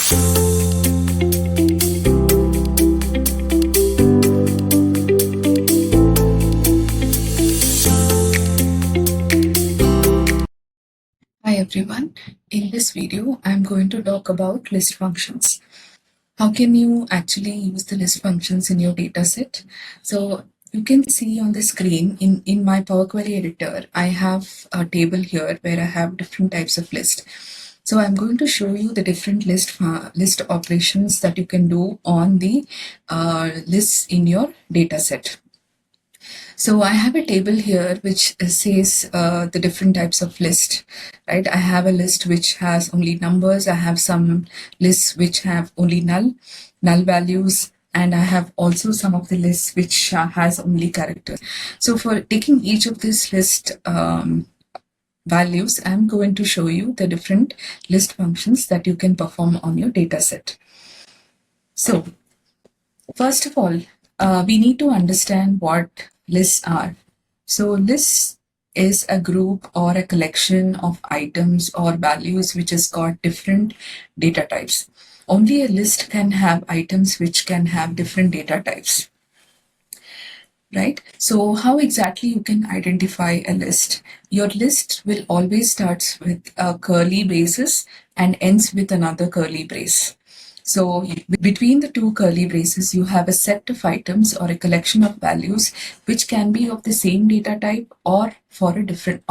Hi everyone, in this video I'm going to talk about list functions. How can you actually use the list functions in your dataset? So you can see on the screen in my Power Query editor, I have a table here where I have different types of list. So I'm going to show you the different list operations that you can do on the lists in your dataset. So I have a table here which says the different types of list, right? I have a list which has only numbers. I have some lists which have only null values. And I have also some of the lists which has only characters. So for taking each of these list values, I'm going to show you the different list functions that you can perform on your data set. So first of all, we need to understand what lists are. So lists is a group or a collection of items or values which has got different data types. Only a list can have items which can have different data types. Right? So how exactly you can identify a list? Your list will always starts with a curly braces and ends with another curly brace. So between the two curly braces, you have a set of items or a collection of values which can be of the same data type or for a different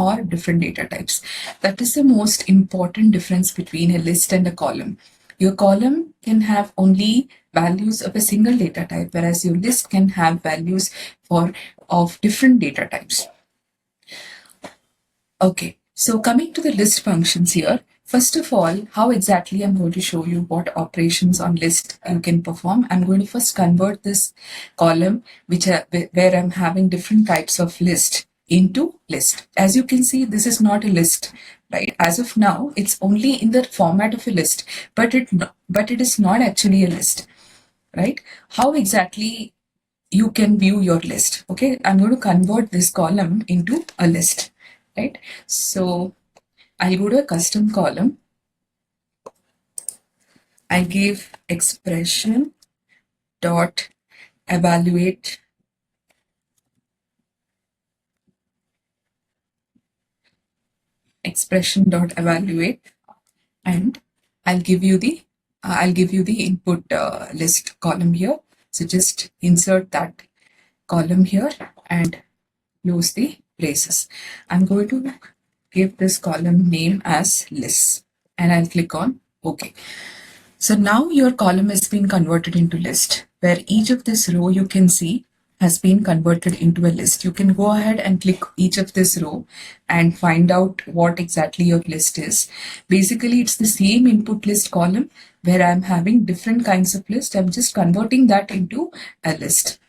data types. That is the most important difference between a list and a column. Your column can have only values of a single data type, whereas your list can have values of different data types. Okay, so coming to the list functions here, first of all, how exactly I'm going to show you what operations on list you can perform. I'm going to first convert this column where I'm having different types of list into list. As you can see, this is not a list, right? As of now, it's only in the format of a list, but it is not actually a list, right? How exactly you can view your list? Okay, I'm going to convert this column into a list, right? So I'll go to a custom column. I give expression dot evaluate and I'll give you the input list column here. So just insert that column here and close the braces. I'm going to give this column name as list and I'll click on OK. So now your column has been converted into list, where each of this row you can see has been converted into a list. You can go ahead and click each of this row and find out what exactly your list is. Basically, it's the same input list column where I'm having different kinds of list. I'm just converting that into a list,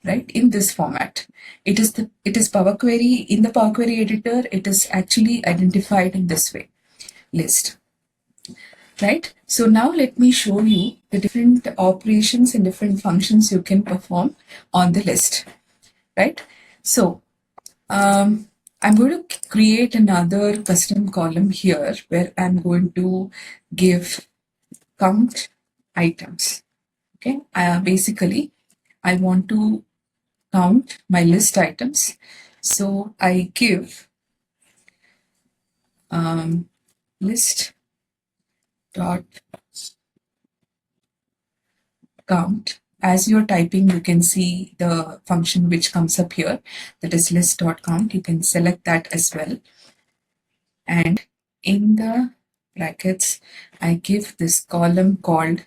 right? In this format. It is Power Query. In the Power Query editor, it is actually identified in this way, list. Right? So now let me show you the different operations and different functions you can perform on the list. Right? So I'm going to create another custom column here where I'm going to give count items. Okay. Basically, I want to count my list items. So I give list dot count. As you're typing, you can see the function which comes up here, that is list.count. You can select that as well. And in the brackets, I give this column called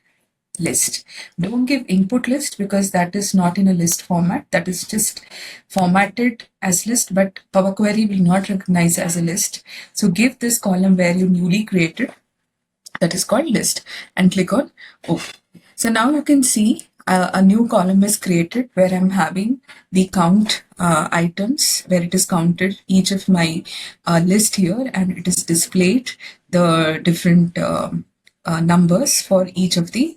list. Don't give input list because that is not in a list format. That is just formatted as list, but Power Query will not recognize as a list. So give this column where you newly created, that is called list, and click on OK. So now you can see a new column is created where I'm having the count items, where it is counted each of my list here, and it is displayed the different numbers for each of the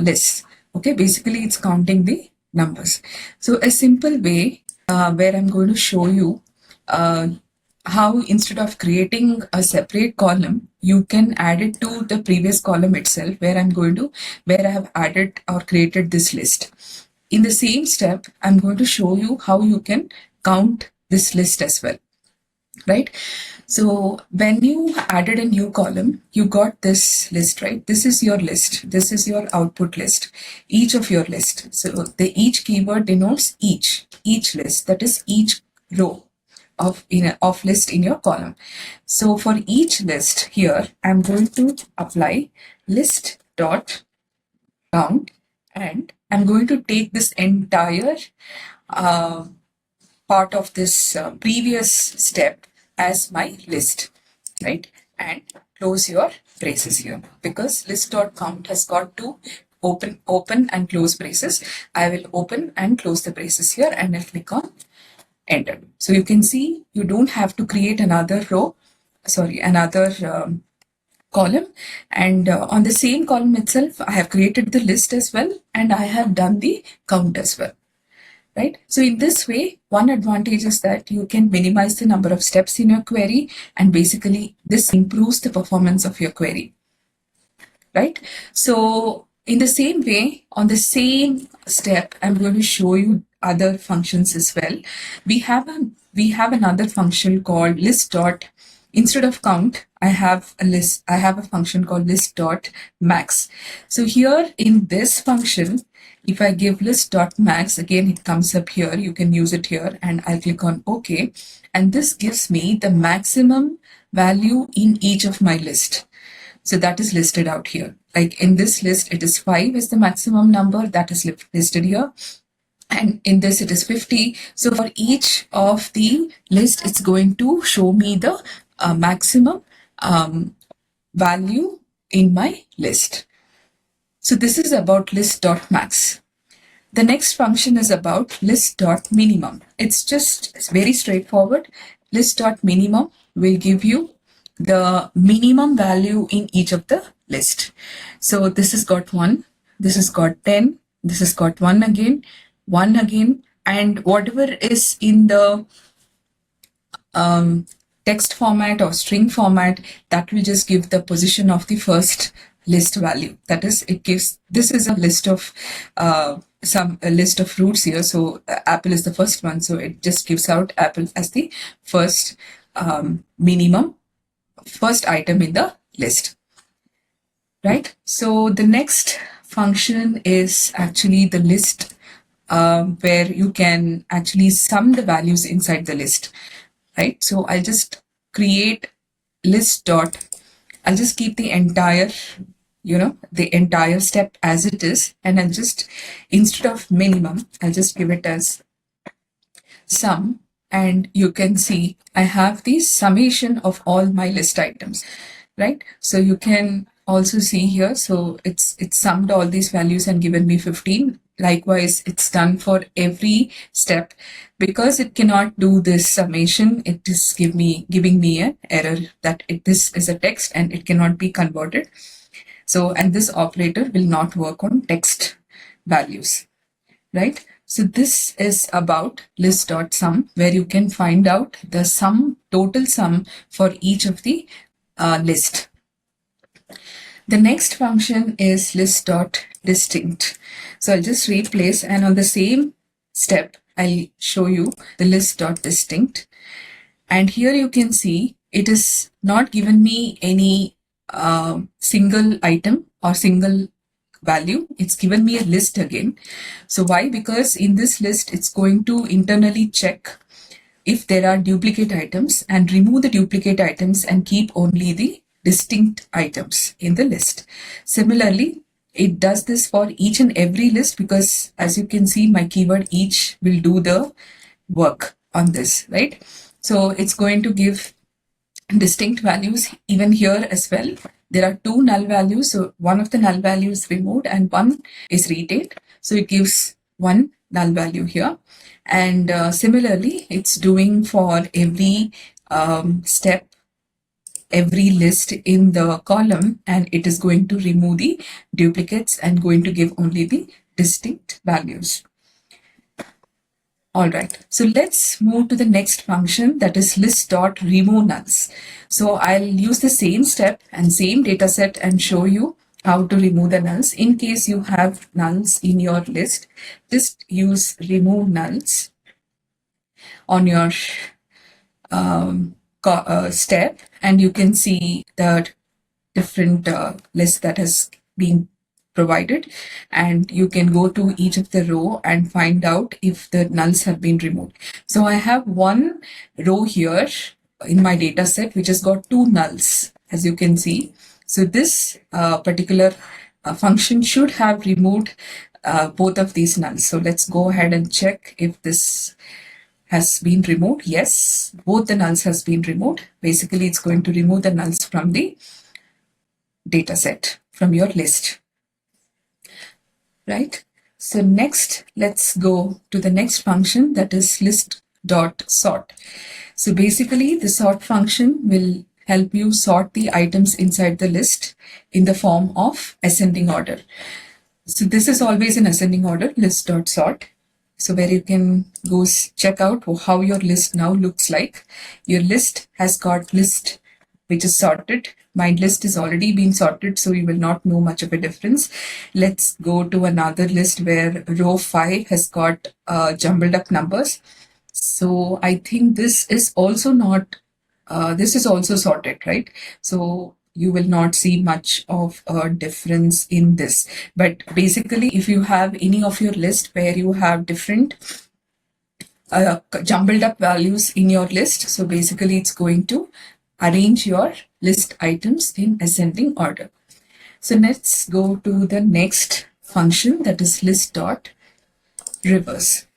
lists. Okay, basically it's counting the numbers. So a simple way where I'm going to show you how instead of creating a separate column, you can add it to the previous column itself where I have added or created this list. In the same step, I'm going to show you how you can count this list as well, right? So when you added a new column, you got this list, right? This is your list. This is your output list, each of your list. So the each keyword denotes each list, that is each row of list in your column. So for each list here, I'm going to apply list dot count, and I'm going to take this entire uh, part of this previous step as my list, right? And close your braces here, because list.count has got to open and close braces. I will open and close the braces here, and I'll click on enter. So you can see you don't have to create another another column. And on the same column itself, I have created the list as well, and I have done the count as well. Right? So in this way, one advantage is that you can minimize the number of steps in your query, and basically this improves the performance of your query, right? So in the same way, on the same step, I'm going to show you other functions as well. We have another function called list dot. Instead of count, I have a function called list dot max. So here in this function, if I give list dot max, again it comes up here, you can use it here, and I'll click on OK, and this gives me the maximum value in each of my list. So that is listed out here. Like in this list, it is 5 is the maximum number that is listed here. And in this, it is 50. So for each of the list, it's going to show me the maximum value in my list. So this is about list.max. The next function is about list.minimum. It's very straightforward. List.minimum will give you the minimum value in each of the list. So this has got 1, this has got 10, this has got 1 again, and whatever is in the text format or string format, that will just give the position of the first list value. That is, this is a list of a list of fruits here. So apple is the first one. So it just gives out apple as the first first item in the list, right? So the next function is actually the list, where you can actually sum the values inside the list, right? So I'll just create list dot, I'll just keep the entire step as it is, and I'll just, instead of minimum, I'll just give it as sum, and you can see I have the summation of all my list items, right? So you can also see here, so it's summed all these values and given me 15. Likewise, it's done for every step. Because it cannot do this summation, it is giving me an error that this is a text and it cannot be converted. So, and this operator will not work on text values, right? So this is about list.sum, where you can find out the total sum for each of the list. The next function is list.distinct. So I'll just replace, and on the same step, I'll show you the list.distinct. And here you can see it is not given me any single item or single value. It's given me a list again. So why? Because in this list, it's going to internally check if there are duplicate items and remove the duplicate items and keep only the distinct items in the list. Similarly, it does this for each and every list, because as you can see, my keyword each will do the work on this, right? So it's going to give distinct values even here as well. There are 2 null values. So one of the null values is removed and one is retained. So it gives 1 null value here. And similarly, it's doing for every step, every list in the column, and it is going to remove the duplicates and going to give only the distinct values. All right, so let's move to the next function, that is list.remove nulls. So I'll use the same step and same data set and show you how to remove the nulls. In case you have nulls in your list, just use remove nulls on your step, and you can see the different list that has been provided, and you can go to each of the row and find out if the nulls have been removed. So I have one row here in my data set which has got two nulls, as you can see. So this particular function should have removed both of these nulls. So let's go ahead and check if this has been removed. Yes, both the nulls has been removed. Basically, it's going to remove the nulls from the data set, from your list, right? So next, let's go to the next function, that is list.sort. So basically, the sort function will help you sort the items inside the list in the form of ascending order. So this is always in ascending order, list.sort. So where you can go check out how your list now looks like. Your list has got list which is sorted. My list is already been sorted, so you will not know much of a difference. Let's go to another list where row 5 has got jumbled up numbers. So I think this is also not, this is also sorted, right? So you will not see much of a difference in this. But basically, if you have any of your list where you have different jumbled up values in your list, so basically it's going to arrange your list items in ascending order. So let's go to the next function, that is list.reverse.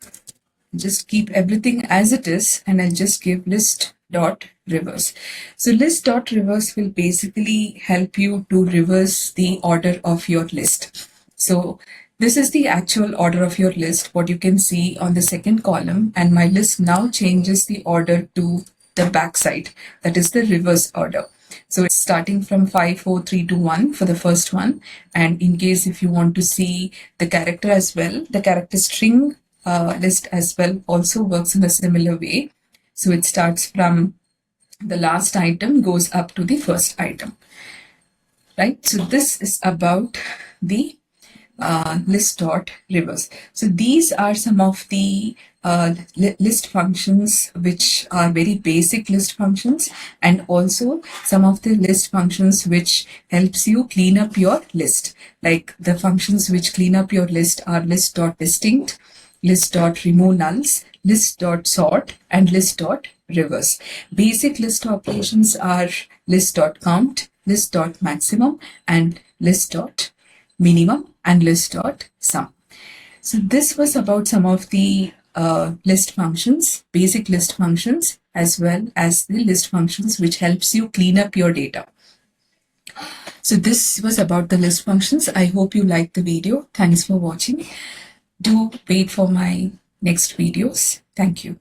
Just keep everything as it is, and I'll just give list.reverse. So list.reverse will basically help you to reverse the order of your list. So this is the actual order of your list, what you can see on the second column, and my list now changes the order to the backside, that is the reverse order. So it's starting from 5, 4, 3, 2, 1 for the first one. And in case if you want to see the character as well, the character string list as well also works in a similar way. So it starts from the last item, goes up to the first item, right? So this is about the list.reverse. So these are some of the list functions which are very basic list functions, and also some of the list functions which helps you clean up your list. Like the functions which clean up your list are list.distinct, list.remove nulls, list.sort, and list.reverse. Basic list operations are list.count, list.maximum, and list.minimum, and list.sum. So this was about some of the list functions, basic list functions, as well as the list functions which helps you clean up your data. So this was about the list functions. I hope you liked the video. Thanks for watching. Do wait for my next videos. Thank you.